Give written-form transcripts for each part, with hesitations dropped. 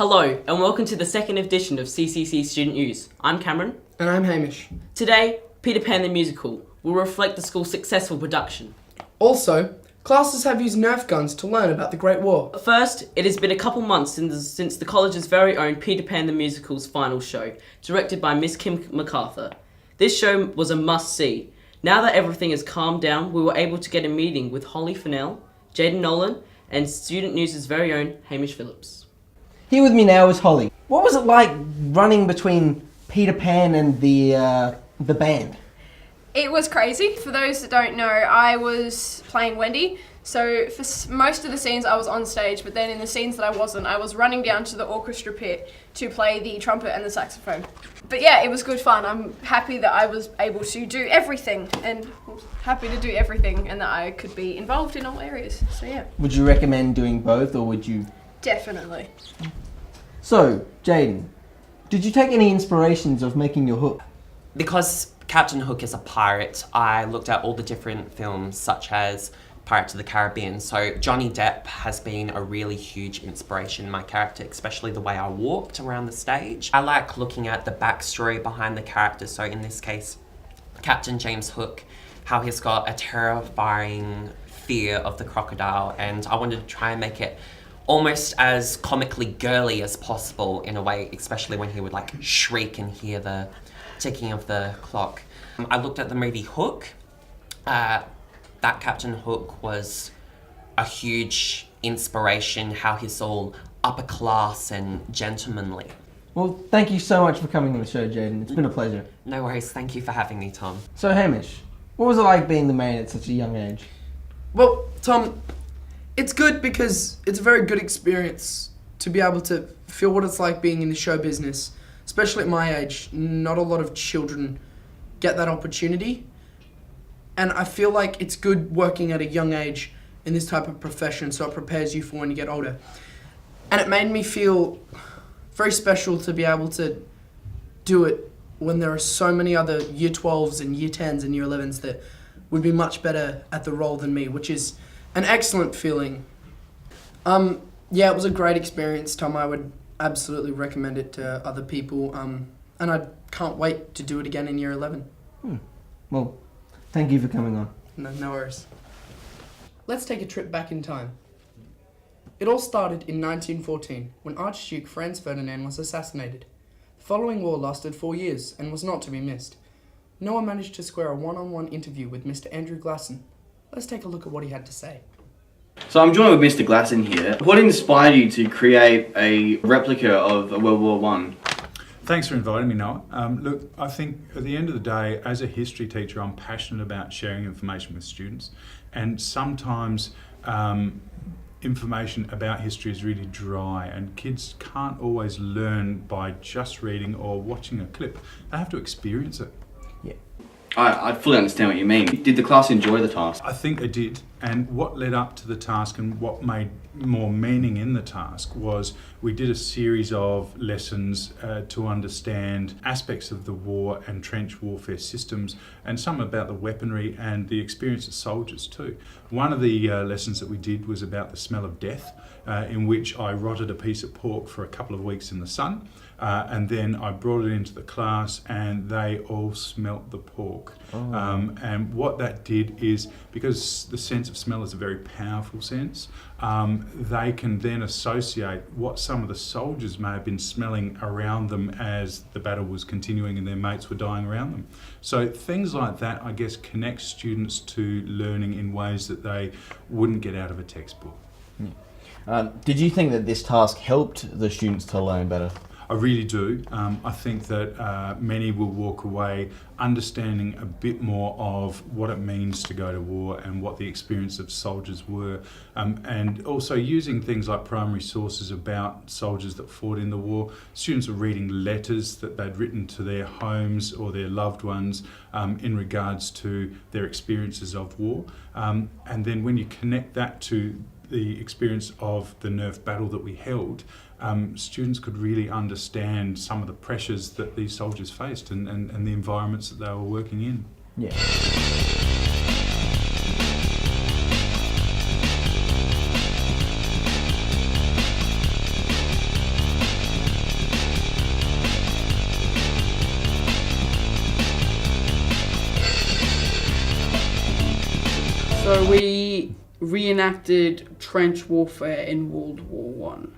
Hello, and welcome to the second edition of CCC Student News. I'm Cameron. And I'm Hamish. Today, Peter Pan the Musical will reflect the school's successful production. Also, classes have used Nerf guns to learn about the Great War. But first, it has been a couple months since the college's very own Peter Pan the Musical's final show, directed by Miss Kim MacArthur. This show was a must-see. Now that everything has calmed down, we were able to get a meeting with Holly Fennell, Jaden Nolan, and Student News' very own Hamish Phillips. Here with me now is Holly. What was it like running between Peter Pan and the band? It was crazy. For those that don't know, I was playing Wendy. So for most of the scenes I was on stage, but then in the scenes that I wasn't, I was running down to the orchestra pit to play the trumpet and the saxophone. But yeah, it was good fun. I'm happy that I was able to do everything and that I could be involved in all areas. So yeah. Would you recommend doing both, or would you? Definitely. So, Jaden, did you take any inspirations of making your hook? Because Captain Hook is a pirate, I looked at all the different films such as Pirates of the Caribbean. So Johnny Depp has been a really huge inspiration in my character, especially the way I walked around the stage. I like looking at the backstory behind the character. So in this case, Captain James Hook, how he's got a terrifying fear of the crocodile, and I wanted to try and make it almost as comically girly as possible in a way, especially when he would like shriek and hear the ticking of the clock. I looked at the movie Hook. That Captain Hook was a huge inspiration, how he's all upper class and gentlemanly. Well, thank you so much for coming on the show, Jaden. It's been a pleasure. No worries, thank you for having me, Tom. So, Hamish, what was it like being the main at such a young age? Well, Tom, it's good because it's a very good experience to be able to feel what it's like being in the show business. Especially at my age, not a lot of children get that opportunity. And I feel like it's good working at a young age in this type of profession, so it prepares you for when you get older. And it made me feel very special to be able to do it when there are so many other Year 12s and Year 10s and Year 11s that would be much better at the role than me, which is an excellent feeling. Yeah, it was a great experience, Tom. I would absolutely recommend it to other people, and I can't wait to do it again in Year 11. Well, thank you for coming on. No worries. Let's take a trip back in time. It all started in 1914, when Archduke Franz Ferdinand was assassinated. The following war lasted 4 years and was not to be missed. Noah managed to square a one-on-one interview with Mr. Andrew Glasson. Let's take a look at what he had to say. So I'm joined with Mr. Glasson here. What inspired you to create a replica of World War One? Thanks for inviting me, Noah. Look, I think at the end of the day, as a history teacher, I'm passionate about sharing information with students, and sometimes information about history is really dry, and kids can't always learn by just reading or watching a clip. They have to experience it. Yeah. I fully understand what you mean. Did the class enjoy the task? I think they did, and what led up to the task and what made more meaning in the task was we did a series of lessons to understand aspects of the war and trench warfare systems, and some about the weaponry and the experience of soldiers too. One of the lessons that we did was about the smell of death, in which I rotted a piece of pork for a couple of weeks in the sun, and then I brought it into the class and they all smelt the pork. And what that did is, because the sense of smell is a very powerful sense, they can then associate what some of the soldiers may have been smelling around them as the battle was continuing and their mates were dying around them. So things like that, I guess, connect students to learning in ways that they wouldn't get out of a textbook. Did you think that this task helped the students to learn better? I really do. I think that many will walk away understanding a bit more of what it means to go to war and what the experience of soldiers were, and also using things like primary sources about soldiers that fought in the war. Students were reading letters that they'd written to their homes or their loved ones in regards to their experiences of war, and then when you connect that to the experience of the Nerf battle that we held, students could really understand some of the pressures that these soldiers faced and the environments that they were working in. Yeah. So we reenacted trench warfare in World War One.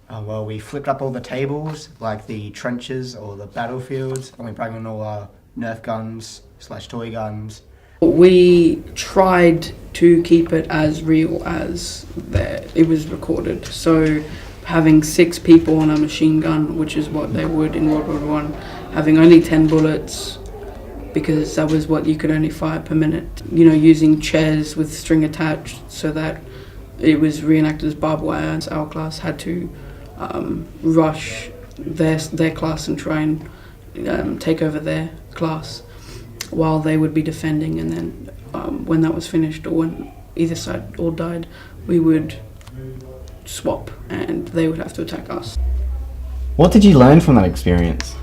Well, we flipped up all the tables, like the trenches or the battlefields, and we brought in all our Nerf guns / toy guns. We tried to keep it as real as it was recorded. So having 6 people on a machine gun, which is what they would in World War One, having only 10 bullets, because that was what you could only fire per minute. You know, using chairs with string attached so that it was reenacted as barbed wire. And our class had to rush their class and try and take over their class while they would be defending, and then when that was finished, or when either side all died, we would swap and they would have to attack us. What did you learn from that experience?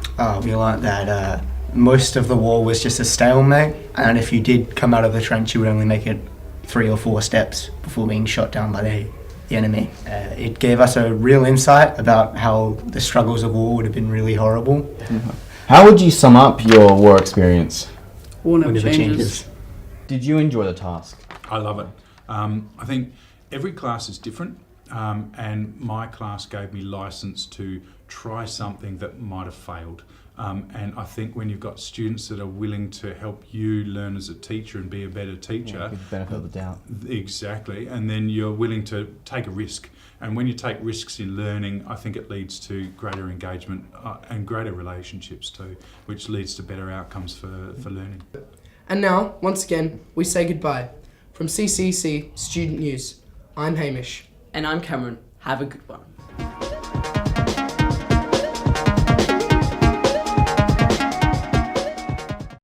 We learnt that most of the war was just a stalemate, and if you did come out of the trench, you would only make it 3 or 4 steps before being shot down by the enemy. It gave us a real insight about how the struggles of war would have been really horrible. How would you sum up your war experience? War never changes. Did you enjoy the task? I love it. I think every class is different, and my class gave me license to try something that might have failed. And I think when you've got students that are willing to help you learn as a teacher and be a better teacher, Give the benefit of the doubt. Exactly, and then you're willing to take a risk. And when you take risks in learning, I think it leads to greater engagement and greater relationships too, which leads to better outcomes for learning. And now, once again, we say goodbye. From CCC Student News, I'm Hamish. And I'm Cameron. Have a good one.